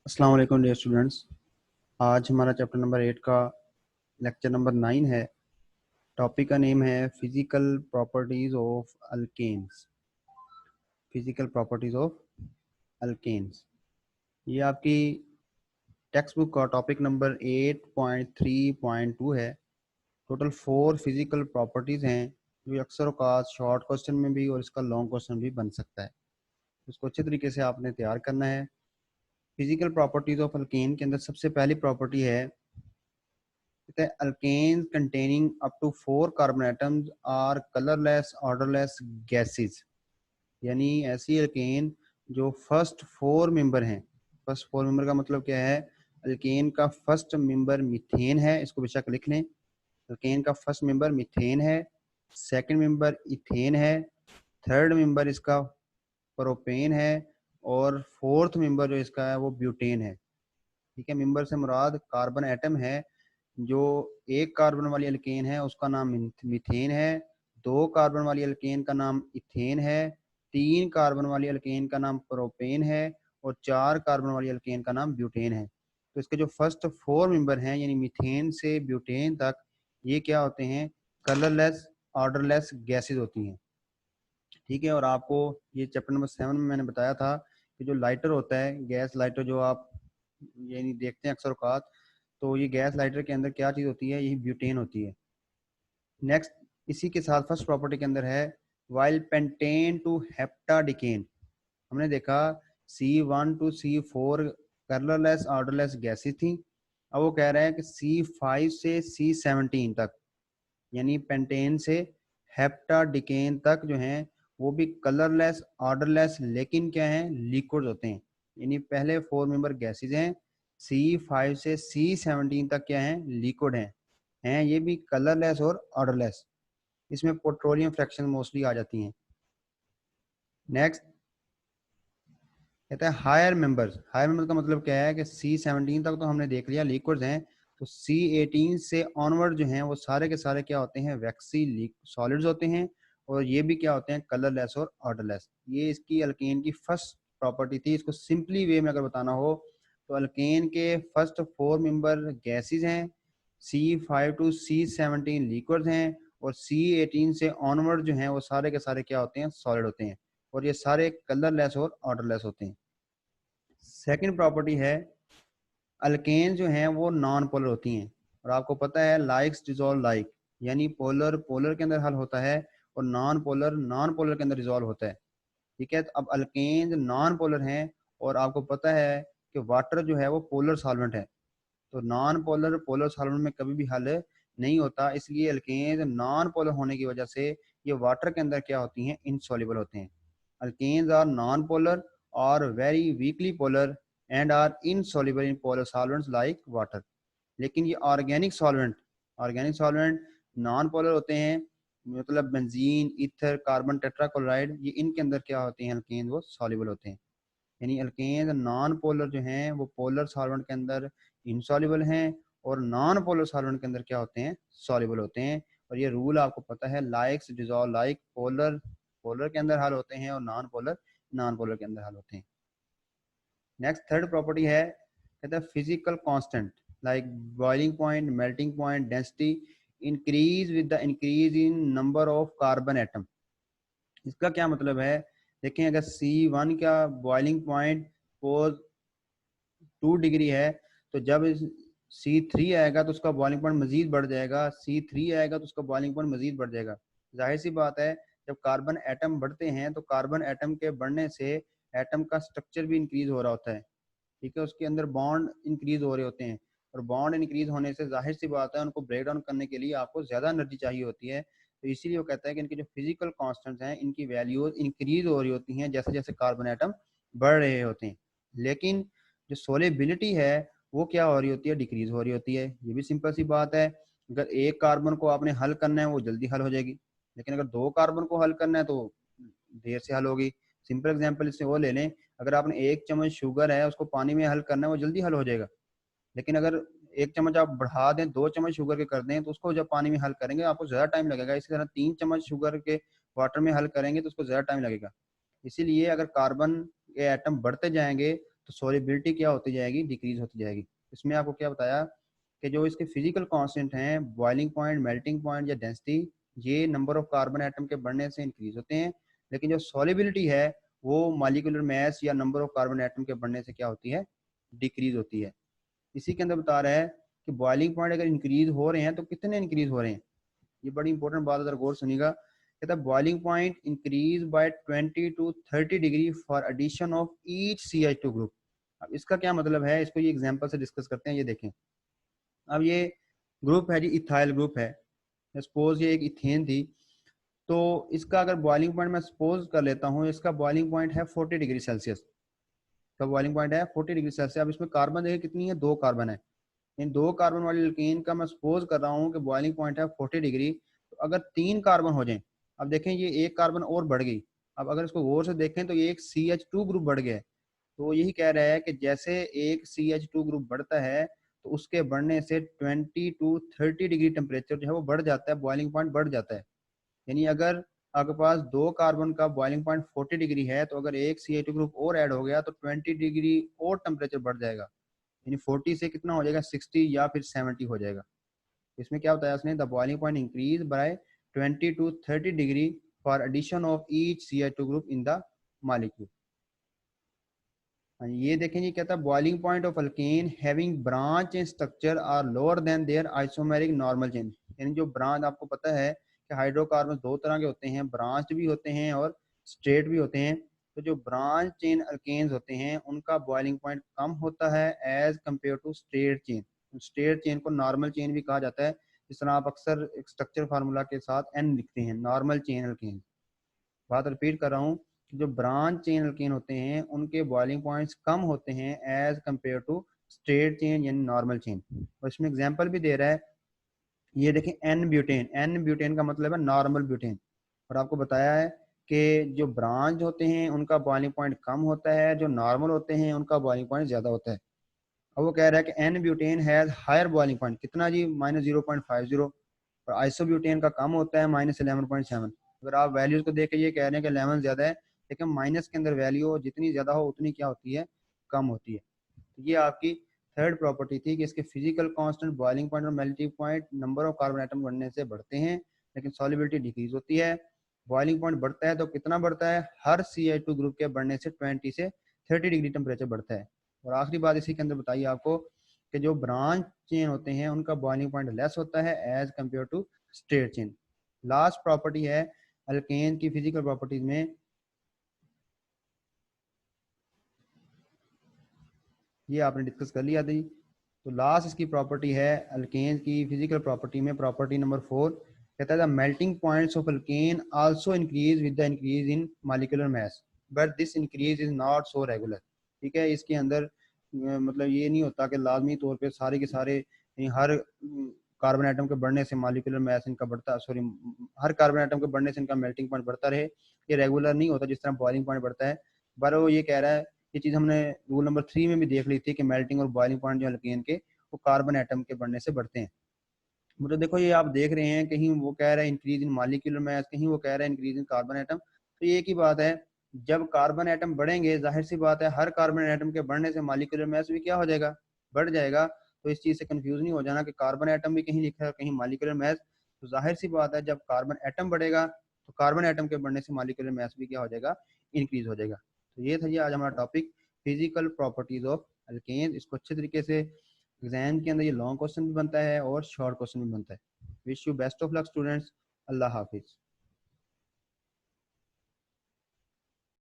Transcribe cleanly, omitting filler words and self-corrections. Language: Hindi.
अस्सलाम वालेकुम डियर स्टूडेंट्स। आज हमारा चैप्टर नंबर 8 का लेक्चर नंबर 9 है। टॉपिक का नेम है physical properties of alkanes. Physical properties of alkanes, ये आपकी टेक्स्ट बुक का टॉपिक नंबर 8.3.2 है। टोटल 4 फिजिकल प्रॉपर्टीज हैं जो अक्सर औकात शॉर्ट क्वेश्चन में भी और इसका लॉन्ग क्वेश्चन भी बन सकता है। इसको अच्छे तरीके से आपने तैयार करना है। फिजिकल प्रॉपर्टीज ऑफ अल्केन के अंदर सबसे पहली प्रॉपर्टी है alkanes containing up to 4 carbon atoms are colorless orderless gases। यानी ऐसी अल्केन जो फर्स्ट 4 मेंबर हैं। फर्स्ट 4 मेंबर का मतलब क्या है? अल्केन का फर्स्ट मेंबर मीथेन है, इसको बेशक लिख लें। अल्केन का फर्स्ट मेंबर मीथेन है, सेकंड मेंबर इथेन है, थर्ड मेंबर इसका प्रोपेन है और फोर्थ मेंबर जो इसका है वो ब्यूटेन है। ठीक है, मेंबर से मुराद कार्बन एटम है। जो एक कार्बन वाली अल्केन है उसका नाम मीथेन है, 2 कार्बन वाली अल्केन का नाम इथेन है, 3 कार्बन वाली अल्केन का नाम प्रोपेन है और 4 कार्बन वाली अल्केन का नाम ब्यूटेन है। तो इसके जो फर्स्ट 4 मेंबर हैं यानी मीथेन से ब्यूटेन तक, ये क्या होते हैं? कलरलेस ऑर्डरलेस गैसेज होती हैं। ठीक है, और आपको ये चैप्टर नंबर 7 में मैंने बताया था कि जो लाइटर होता है, गैस लाइटर जो आप यानी देखते हैं अक्सर औकात, तो ये गैस लाइटर के अंदर क्या चीज़ होती है? यही ब्यूटेन होती है। नेक्स्ट, इसी के साथ फर्स्ट प्रॉपर्टी के अंदर है वाइल पेंटेन टू हेप्टाडिकेन। हमने देखा C1 to C4 colourless odourless gases थी। अब वो कह रहे हैं कि C5 से C17 तक यानी पेंटेन से हेप्टाडिकेन तक जो हैं वो भी कलरलेस ऑर्डरलेस लेकिन क्या हैं? लिक्विड होते हैं। यानी पहले 4 मेंबर गैसेज हैं, C5 से C17 तक क्या हैं? लिक्विड हैं ये भी कलरलेस और ऑर्डरलेस। इसमें पेट्रोलियम फ्रैक्शन मोस्टली आ जाती हैं। नेक्स्ट कहता है हायर मेंबर्स। हायर मेंबर्स का मतलब क्या है कि C17 तक तो हमने देख लिया लिक्विड्स हैं, तो C18 से ऑनवर्ड जो हैं वो सारे के सारे क्या होते हैं? वैक्सी सॉलिड्स होते हैं और ये भी क्या होते हैं? कलरलेस और ऑर्डरलेस। ये इसकी अल्केन की फर्स्ट प्रॉपर्टी थी। इसको सिंपली वे में अगर बताना हो तो अल्केन के फर्स्ट 4 मेंबर गैसेज हैं, C5 टू C17 लिक्विड्स हैं और C18 से ऑनवर्ड जो हैं वो सारे के सारे क्या होते हैं? सॉलिड होते हैं और ये सारे कलरलेस और ऑर्डरलेस होते हैं। सेकंड प्रॉपर्टी है अल्केन जो हैं वो नॉन पोलर होती हैं और आपको पता है लाइक्स डिजोल्व लाइक, यानी पोलर पोलर के अंदर हल होता है और नॉन पोलर के अंदर डिजोल्व होता है। ठीक है, तो अब अल्केन नॉन पोलर हैं और आपको पता है कि वाटर जो है वो पोलर सॉल्वेंट है, तो नॉन पोलर पोलर सॉल्वेंट में कभी भी हल नहीं होता। इसलिए अल्केन नॉन पोलर होने की वजह से ये वाटर के अंदर क्या होती हैं? इनसॉल्युबल होते हैं। अल्केन्स आर नॉन पोलर और very weakly polar and are insoluble in polar solvents like water. लेकिन ये ऑर्गेनिक सॉल्वेंट नॉन पोलर होते हैं, मतलब बेंजीन, ईथर, कार्बन टेट्राक्लोराइड, ये इनके अंदर क्या होते हैं? अल्केन वो सॉल्युबल होते हैं। यानी अल्केन नॉन पोलर जो हैं वो पोलर सॉल्वेंट के अंदर इनसॉल्युबल हैं और नॉन पोलर सॉल्वेंट के अंदर क्या होते हैं? सॉल्युबल होते हैं। और ये रूल आपको पता है likes dissolve like, polar polar के अंदर हल होते हैं और नॉन पोलर के अंदर हल होते हैं। नेक्स्ट थर्ड प्रॉपर्टी है कहता है physical constant like boiling point, melting point, density increase with the increase in number of carbon atom. इसका क्या मतलब है? देखें, अगर C1 का बॉइलिंग पॉइंट पोज 2 डिग्री है तो जब C3 आएगा तो उसका बॉइलिंग पॉइंट मजीद बढ़ जाएगा, C3 आएगा तो उसका बॉइलिंग पॉइंट मजीद बढ़ जाएगा। जाहिर सी बात है जब कार्बन एटम बढ़ते हैं तो कार्बन एटम के बढ़ने से एटम का स्ट्रक्चर भी इंक्रीज हो रहा होता है। ठीक है, उसके अंदर बॉन्ड इंक्रीज हो रहे होते हैं और बॉन्ड इंक्रीज होने से जाहिर सी बात है उनको ब्रेक डाउन करने के लिए आपको ज़्यादा एनर्जी चाहिए होती है। तो इसीलिए वो कहता है कि इनके जो फिजिकल कांस्टेंट्स हैं इनकी वैल्यूज इंक्रीज हो रही होती हैं जैसे जैसे कार्बन एटम बढ़ रहे होते हैं। लेकिन जो सोलेबिलिटी है वो क्या हो रही होती है? डिक्रीज हो रही होती है। ये भी सिंपल सी बात है, अगर एक कार्बन को आपने हल करना है वो जल्दी हल हो जाएगी, लेकिन अगर 2 कार्बन को हल करना है तो देर से हल होगी। सिंपल एग्जांपल इससे वो ले लें, अगर आपने 1 चम्मच शुगर है उसको पानी में हल करना है वो जल्दी हल हो जाएगा, लेकिन अगर 1 चम्मच आप बढ़ा दें, 2 चम्मच शुगर के कर दें तो उसको जब पानी में हल करेंगे आपको ज़्यादा टाइम लगेगा। इसी तरह 3 चम्मच शुगर के वाटर में हल करेंगे तो उसको ज़्यादा टाइम लगेगा। इसीलिए अगर कार्बन के एटम बढ़ते जाएंगे तो सॉल्युबिलिटी क्या होती जाएगी, डिक्रीज होती जाएगी। इसमें आपको क्या बताया कि जो इसके फिजिकल कांस्टेंट हैं, बॉइलिंग पॉइंट, मेल्टिंग पॉइंट या डेंसिटी, ये नंबर ऑफ कार्बन एटम के बढ़ने से इंक्रीज होते हैं, लेकिन जो सॉल्युबिलिटी है वो मॉलिक्यूलर मास या नंबर ऑफ कार्बन एटम के बढ़ने से क्या होती है, डिक्रीज होती है। इसी के अंदर बता रहा है कि बॉइलिंग पॉइंट अगर इंक्रीज हो रहे हैं तो कितने इंक्रीज हो रहे हैं, ये बड़ी इंपॉर्टेंट बात, अगर गौर सुनिएगा। कहता है boiling point increase by 20 to 30 degree for addition of each CH2 group. अब इसका क्या मतलब है, इसको ये एग्जांपल से डिस्कस करते हैं। ये देखें, अब ये ग्रुप है जी, इथाइल ग्रुप है, सपोज ये एक इथेन थी, तो इसका अगर बॉइलिंग पॉइंट मैं सपोज कर लेता हूँ, इसका बॉइलिंग पॉइंट है 40 डिग्री सेल्सियस, का बॉइलिंग पॉइंट है 40 डिग्री सेल्सियस। अब इसमें कार्बन देखिए कितनी है, 2 कार्बन है। इन 2 कार्बन वाली एल्केन का मैं सपोज कर रहा हूँ कि बॉइलिंग पॉइंट है 40 डिग्री, तो अगर 3 कार्बन हो जाएं, अब देखें ये एक कार्बन और बढ़ गई, अब अगर इसको गौर से देखें तो ये एक CH2 ग्रुप बढ़ गया है। तो यही कह रहा है कि जैसे एक CH2 ग्रुप बढ़ता है तो उसके बढ़ने से 20 to 30 डिग्री टेम्परेचर जो है वो बढ़ जाता है, बॉइलिंग पॉइंट बढ़ जाता है। यानी अगर आपके पास 2 कार्बन का बॉइलिंग पॉइंट 40 डिग्री है, तो अगर एक CH2 ग्रुप और ऐड हो गया तो 20 डिग्री और टेम्परेचर बढ़ जाएगा, यानी 40 से कितना हो जाएगा, 60 या फिर 70 हो जाएगा। इसमें क्या बताया उसने, the boiling point increase by 20 to 30 degree for addition of each CH2 group in the molecule. ये देखें, ये कहता है boiling point of alkane having branch in structure are lower than their isomeric normal chain. यानी जो ब्रांच, आपको पता है कि हाइड्रोकार्बन 2 तरह के होते हैं, ब्रांच भी होते हैं और स्ट्रेट भी होते हैं। तो जो ब्रांच चेन अल्केन्स होते हैं उनका बॉइलिंग पॉइंट कम होता है as compare to straight chain. Straight chain को नॉर्मल चेन भी कहा जाता है, जिस तरह आप अक्सर एक स्ट्रक्चर फार्मूला के साथ N लिखते हैं, नॉर्मल चेन अल्केन। बात रिपीट कर रहा हूँ, जो ब्रांच चेन अल्केन होते हैं उनके बॉइलिंग पॉइंट्स कम होते हैं as compare to straight chain यानी नॉर्मल चेन। और इसमें एग्जांपल भी दे रहा है, ये देखें एन ब्यूटेन, एन ब्यूटेन का मतलब है नॉर्मल ब्यूटेन। और आपको बताया है कि जो ब्रांच होते हैं उनका बॉइलिंग पॉइंट कम होता है, जो नॉर्मल होते हैं उनका बॉइलिंग पॉइंट ज्यादा होता है। अब वो कह रहा है कि n butane has higher boiling point, कितना जी, -0.50, और आइसोब्यूटेन का कम होता है -11.7। अगर आप वैल्यूज को देख के ये कह रहे हैं कि 11 ज्यादा है, लेकिन माइनस के अंदर वैल्यू जितनी ज्यादा हो उतनी क्या होती है, कम होती है। तो ये आपकी थर्ड प्रॉपर्टी थी कि इसके फिजिकल कांस्टेंट, बॉइलिंग पॉइंट और melting point number of carbon atom बढ़ने से बढ़ते हैं, लेकिन सॉल्युबिलिटी डिक्रीज होती है। बॉइलिंग पॉइंट बढ़ता है तो कितना बढ़ता है, हर CH2 ग्रुप के बढ़ने से 20 से 30 डिग्री टेम्परेचर बढ़ता है। और आखिरी बात इसी के अंदर बताइए आपको कि जो ब्रांच चेन होते हैं उनका बॉइलिंग पॉइंट लेस होता है as compare to straight chain. Last property है अल्केन की फिजिकल प्रॉपर्टीज में, ये आपने डिस्कस कर लिया थी। तो लास्ट इसकी प्रॉपर्टी है अल्केन की फिजिकल प्रॉपर्टी में, प्रॉपर्टी नंबर 4, कहता है the melting points of alkane also increase with the increase in molecular mass, but this increase is not so regular. ठीक है, इसके अंदर मतलब ये नहीं होता कि लाजमी तौर पे सारे के सारे, हर कार्बन एटम के बढ़ने से मॉलिक्यूलर मास इनका बढ़ता, सॉरी, हर कार्बन एटम के बढ़ने से इनका मेल्टिंग पॉइंट बढ़ता रहे। ये रेगुलर नहीं होता जिस तरह बॉइलिंग पॉइंट बढ़ता है। पर वो ये कह रहा है, ये चीज़ हमने रूल नंबर 3 में भी देख ली थी कि मेल्टिंग और बॉइलिंग पॉइंट जो अल्केन के, वो कार्बन एटम के बढ़ने से बढ़ते हैं। मतलब देखो, ये आप देख रहे हैं, कहीं वो कह रहा है इंक्रीज इन मॉलिक्यूलर मास, कहीं वो कह रहा है इंक्रीज इन कार्बन एटम। तो ये एक ही बात है, जब कार्बन एटम बढ़ेंगे जाहिर सी बात है हर कार्बन एटम के बढ़ने से मॉलिक्यूलर मास भी क्या हो जाएगा, बढ़ जाएगा। तो इस चीज़ से कंफ्यूज नहीं हो जाना कि कार्बन एटम भी कहीं लिखा है कहीं मॉलिक्यूलर मास। तो जाहिर सी बात है जब कार्बन एटम बढ़ेगा तो कार्बन एटम के बढ़ने से मॉलिक्यूलर मास भी क्या हो जाएगा, इंक्रीज हो जाएगा। तो ये था जी आज हमारा topic, physical properties of alkane. इसको अच्छे तरीके से एग्जाम के अंदर ये लॉन्ग क्वेश्चन भी बनता है और शॉर्ट क्वेश्चन भी बनता है। Wish you best of luck students. Allah Hafiz.